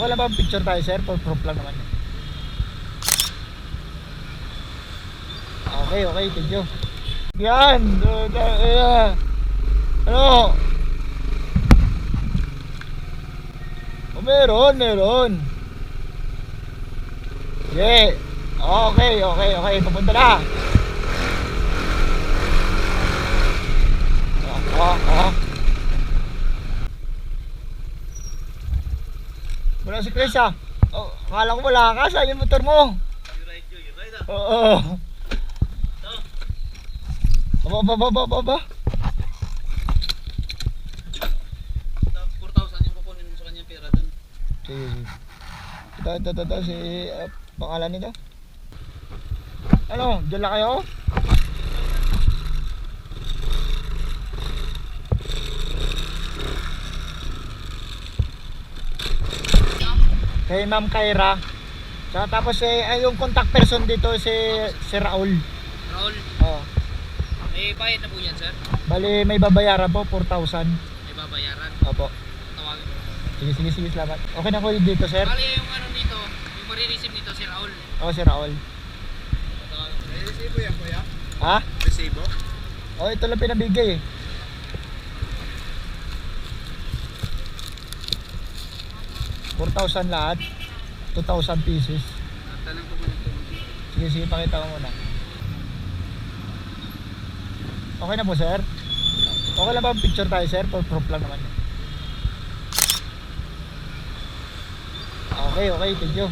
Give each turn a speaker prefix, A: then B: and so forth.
A: Okay lang ba picture tayo, sir? For proof lang naman. Okay, okay, thank you. Yan! Ano? Oh, meron. Yeah. Okay, papunta na. Wala si Chris ah. Oh, akala ko wala ka. Saan yung motor mo?
B: You ride ah.
A: Oo. Aba.
B: 4,000 yung kukunin mo sa kanyang pera doon.
A: Sige. Ito. Si pangalan nito. Ano? Diyan lang kayo? Kay Ma'am Kyra. Tapos yung contact person dito si Raul.
B: Raul,
A: Oh.
B: may bayad na po yan sir?
A: Bali may babayaran po 4,000.
B: May babayaran?
A: Opo.
B: Tawagin mo.
A: Sige, salamat. Okay na po dito, sir.
B: Bali yung ano dito, yung marireceive nito si Raul.
A: Oo, si Raul.
B: May resibo yan kuya?
A: Ha?
B: Resibo?
A: Oh, ito lang pinabigay eh. $4,000 lahat. 2,000 pieces.
B: Tanong ko muna ito.
A: Sige, pakita ko muna. Okay na po, sir? Okay lang ba picture tayo, sir? For proof lang naman. Okay, thank you.